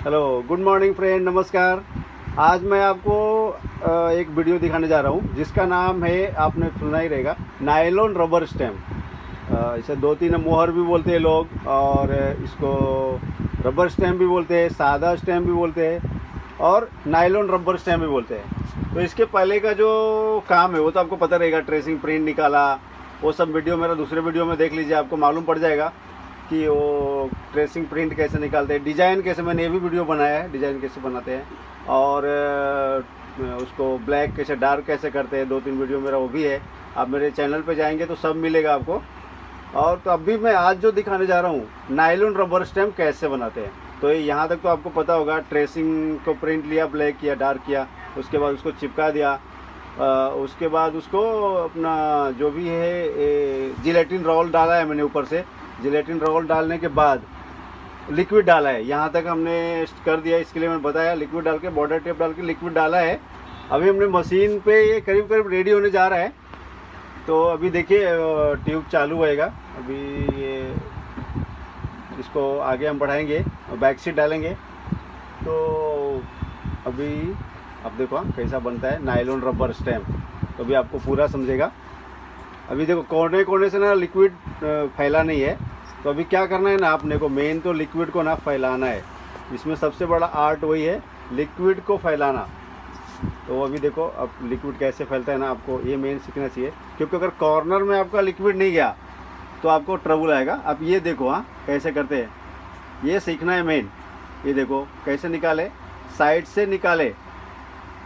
Hello, good morning friend, नमस्कार। आज मैं आपको एक वीडियो दिखाने जा रहा हूँ जिसका नाम है, आपने सुना ही रहेगा, नायलॉन रबर स्टैम्प। इसे दो तीन मोहर भी बोलते हैं लोग, और इसको रबर स्टैम्प भी बोलते हैं, सादा स्टैम्प भी बोलते हैं, और नायलॉन रबर स्टैम्प भी बोलते हैं। तो इसके पहले का जो काम है वो तो आपको पता रहेगा, ट्रेसिंग प्रिंट निकाला, वो सब वीडियो मेरा दूसरे वीडियो में देख लीजिए, आपको मालूम पड़ जाएगा कि वो ट्रेसिंग प्रिंट कैसे निकालते हैं, डिज़ाइन कैसे, मैंने ये भी वीडियो बनाया है डिज़ाइन कैसे बनाते हैं, और उसको ब्लैक कैसे डार्क कैसे करते हैं, दो तीन वीडियो मेरा वो भी है। आप मेरे चैनल पे जाएंगे तो सब मिलेगा आपको। और तो अभी मैं आज जो दिखाने जा रहा हूँ, नायलॉन रबर स्टैम्प कैसे बनाते हैं। तो ये यहाँ तक तो आपको पता होगा, ट्रेसिंग को प्रिंट लिया, ब्लैक किया, डार्क किया, उसके बाद उसको चिपका दिया, उसके बाद उसको अपना जो भी है जिलेटिन रोल डाला है मैंने ऊपर से। जिलेटिन रोल डालने के बाद लिक्विड डाला है, यहाँ तक हमने कर दिया। इसके लिए मैंने बताया, लिक्विड डाल के, बॉर्डर टेप डाल के लिक्विड डाला है। अभी हमने मशीन पे ये करीब करीब रेडी होने जा रहा है। तो अभी देखिए ट्यूब चालू होएगा। अभी ये इसको आगे हम बढ़ाएंगे और बैक सीट डालेंगे। तो अभी अब देखो कैसा बनता है नायलॉन रबर स्टैम्प, तो अभी आपको पूरा समझेगा। अभी देखो कोने कोने से ना लिक्विड फैला नहीं है, तो अभी क्या करना है ना, आपने को मेन तो लिक्विड को ना फैलाना है। इसमें सबसे बड़ा आर्ट वही है, लिक्विड को फैलाना। तो अभी देखो अब लिक्विड कैसे फैलता है ना, आपको ये मेन सीखना चाहिए, क्योंकि अगर कॉर्नर में आपका लिक्विड नहीं गया तो आपको ट्रबल आएगा। अब ये देखो कैसे करते हैं, ये सीखना है मेन। ये देखो कैसे निकाले, साइड से निकाले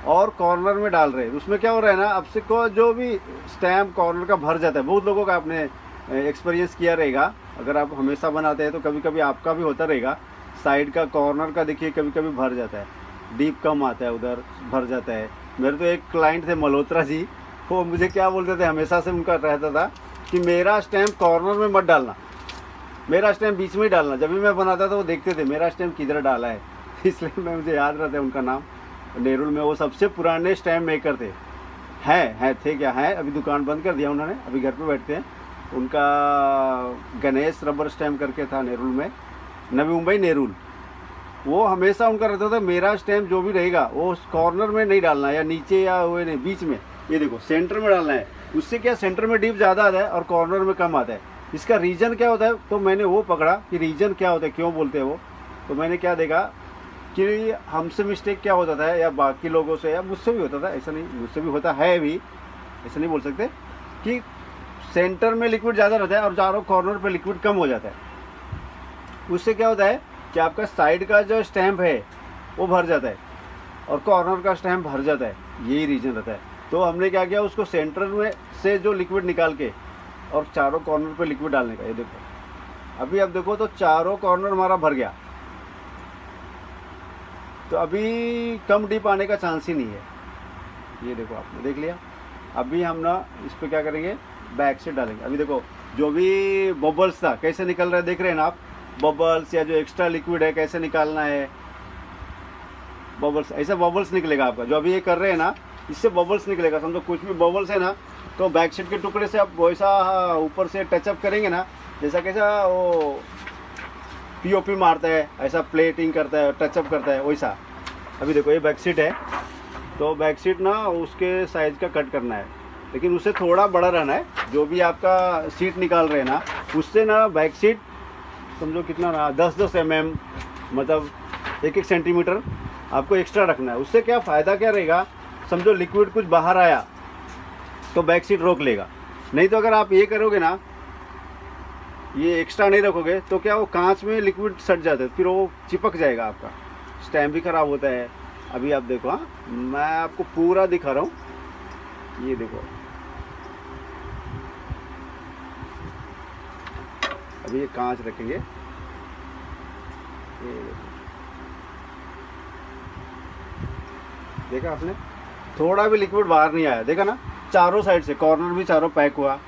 और कॉर्नर में डाल रहे हैं। उसमें क्या हो रहा है ना, अब से को जो भी स्टैम्प कॉर्नर का भर जाता है। बहुत लोगों का आपने एक्सपीरियंस किया रहेगा, अगर आप हमेशा बनाते हैं तो कभी कभी आपका भी होता रहेगा। साइड का कॉर्नर का देखिए कभी कभी भर जाता है, डीप कम आता है, उधर भर जाता है। मेरे तो एक क्लाइंट थे मल्होत्रा जी, वो मुझे क्या बोलते थे, हमेशा से उनका रहता था कि मेरा स्टैम्प कॉर्नर में मत डालना, मेरा स्टैम्प बीच में ही डालना। जब भी मैं बनाता था वो देखते थे मेरा स्टैम्प किधर डाला है, इसलिए मैं, मुझे याद रहता है उनका नाम। नेरुल में वो सबसे पुराने स्टैम्प मेकर थे, हैं थे क्या हैं, अभी दुकान बंद कर दिया उन्होंने, अभी घर पे बैठते हैं। उनका गणेश रबर स्टैम्प करके था नेरुल में, नवी मुंबई नेरुल। वो हमेशा उनका रहता था मेरा स्टैम्प जो भी रहेगा वो कॉर्नर में नहीं डालना, या नीचे या वो नहीं, बीच में। ये देखो सेंटर में डालना है। उससे क्या, सेंटर में डीप ज़्यादा आता है और कॉर्नर में कम आता है। इसका रीज़न क्या होता है, तो मैंने वो पकड़ा कि रीज़न क्या होता है, क्यों बोलते हैं वो। तो मैंने क्या देखा कि हमसे मिस्टेक क्या होता था, या बाकी लोगों से, या मुझसे भी होता था, ऐसा नहीं, मुझसे भी होता है भी, ऐसा नहीं बोल सकते, कि सेंटर में लिक्विड ज़्यादा रहता है और चारों कॉर्नर पे लिक्विड कम हो जाता है। उससे क्या होता है कि आपका साइड का जो स्टैम्प है वो भर जाता है और कॉर्नर का स्टैम्प भर जाता है, यही रीज़न रहता है। तो हमने क्या किया, उसको सेंटर में से जो लिक्विड निकाल के और चारों कॉर्नर पे लिक्विड डालने का। ये देखो अभी, अब देखो तो चारों कॉर्नर हमारा भर गया, तो अभी कम डीप आने का चांस ही नहीं है। ये देखो आपने देख लिया। अभी हम ना इस पर क्या करेंगे, बैक से डालेंगे। अभी देखो जो भी बबल्स था कैसे निकल रहा है, देख रहे हैं ना आप, बबल्स या जो एक्स्ट्रा लिक्विड है कैसे निकालना है। बबल्स, ऐसा बबल्स निकलेगा आपका, जो अभी ये कर रहे हैं ना, इससे बबल्स निकलेगा। समझो कुछ भी बबल्स है ना, तो बैक साइड के टुकड़े से आप वैसा ऊपर से टचअप करेंगे ना, जैसा कैसा वो पीओपी मारता है, ऐसा प्लेटिंग करता है, टचअप करता है, वैसा। अभी देखो ये बैक सीट है, तो बैक सीट ना उसके साइज़ का कट करना है, लेकिन उससे थोड़ा बड़ा रहना है। जो भी आपका सीट निकाल रहे हैं ना, उससे ना बैक सीट समझो कितना ना, 10-10 mm, मतलब 1-1 सेंटीमीटर आपको एक्स्ट्रा रखना है। उससे क्या फ़ायदा क्या रहेगा, समझो लिक्विड कुछ बाहर आया तो बैक सीट रोक लेगा। नहीं तो अगर आप ये करोगे ना, ये एक्स्ट्रा नहीं रखोगे, तो क्या वो कांच में लिक्विड सट जाता है, फिर वो चिपक जाएगा, आपका स्टैम्प भी ख़राब होता है। अभी आप देखो, मैं आपको पूरा दिखा रहा हूँ। ये देखो अभी ये कांच रखेंगे, ये देखा आपने, थोड़ा भी लिक्विड बाहर नहीं आया, देखा ना, चारों साइड से कॉर्नर भी चारों पैक हुआ,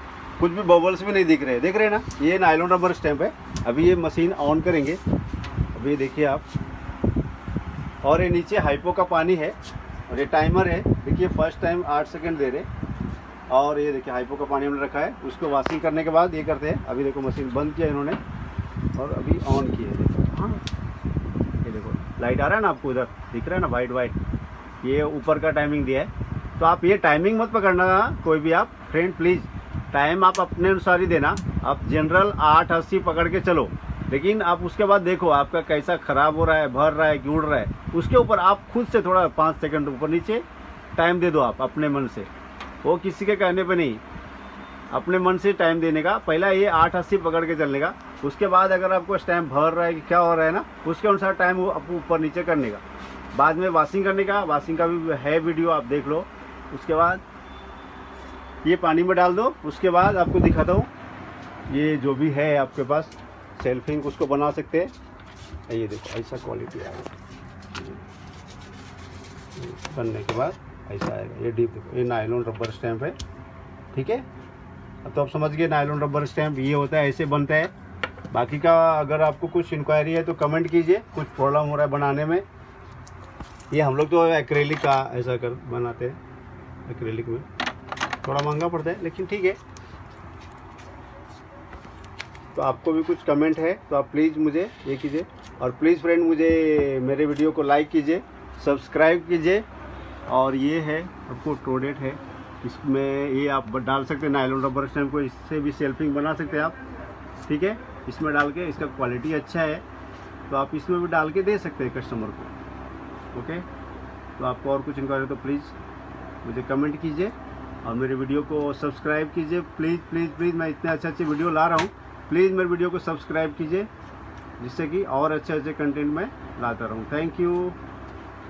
कुछ भी बबल्स भी नहीं दिख रहे, देख रहे हैं ना। ये नायलॉन रबर स्टैम्प है। अभी ये मशीन ऑन करेंगे, अभी देखिए आप, और ये नीचे हाइपो का पानी है और ये टाइमर है। देखिए फर्स्ट टाइम 8 सेकंड दे रहे, और ये देखिए हाइपो का पानी हमने रखा है। उसको वॉशिंग करने के बाद ये करते हैं। अभी देखो मशीन बंद किया इन्होंने और अभी ऑन किया है, देखो। हाँ ये देखो लाइट आ रहा है ना आपको, उधर दिख रहा है ना वाइट वाइट, ये ऊपर का टाइमिंग दिया है। तो आप ये टाइमिंग मत पकड़ना कोई भी आप फ्रेंड, प्लीज़ टाइम आप अपने अनुसार ही देना। आप जनरल 8:80 पकड़ के चलो, लेकिन आप उसके बाद देखो आपका कैसा ख़राब हो रहा है, भर रहा है कि उड़ रहा है, उसके ऊपर आप खुद से थोड़ा 5 सेकंड ऊपर नीचे टाइम दे दो आप अपने मन से, वो किसी के कहने पे नहीं, अपने मन से टाइम देने का। पहला ये 8:80 पकड़ के चलने का, उसके बाद अगर आपको टाइम भर रहा है कि क्या हो रहा है ना, उसके अनुसार टाइम आपको ऊपर नीचे करने का। बाद में वॉशिंग करने का, वॉशिंग का भी है वीडियो, आप देख लो। उसके बाद ये पानी में डाल दो। उसके बाद आपको दिखाता हूँ ये जो भी है आपके पास सेल्फिंग, उसको बना सकते हैं। ये देखो ऐसा क्वालिटी आएगा, बनने के बाद ऐसा आएगा। ये डीप देखो, ये नायलॉन रबर स्टैम्प है, ठीक है। अब तो आप समझ गए नायलॉन रबर स्टैम्प ये होता है, ऐसे बनता है। बाकी का अगर आपको कुछ इंक्वायरी है तो कमेंट कीजिए, कुछ प्रॉब्लम हो रहा है बनाने में। ये हम लोग तो एक्रेलिक का ऐसा कर बनाते हैं, एक्रेलिक में थोड़ा महंगा पड़ता है, लेकिन ठीक है। तो आपको भी कुछ कमेंट है तो आप प्लीज़ मुझे ये कीजिए, और प्लीज़ फ्रेंड मुझे मेरे वीडियो को लाइक कीजिए, सब्सक्राइब कीजिए। और ये है आपको टोडेट है, इसमें ये आप डाल सकते हैं नायलॉन रबर स्टैम्प को, इससे भी सेल्फिंग बना सकते हैं आप, ठीक है। इसमें डाल के, इसका क्वालिटी अच्छा है तो आप इसमें भी डाल के दे सकते हैं कस्टमर को, ओके। तो आपको और कुछ इंक्वायरी तो प्लीज़ मुझे कमेंट कीजिए और मेरे वीडियो को सब्सक्राइब कीजिए, प्लीज़ प्लीज़ प्लीज़। मैं इतने अच्छे वीडियो ला रहा हूँ, प्लीज़ मेरे वीडियो को सब्सक्राइब कीजिए, जिससे कि और अच्छे कंटेंट मैं लाता रहूँ। Thank you.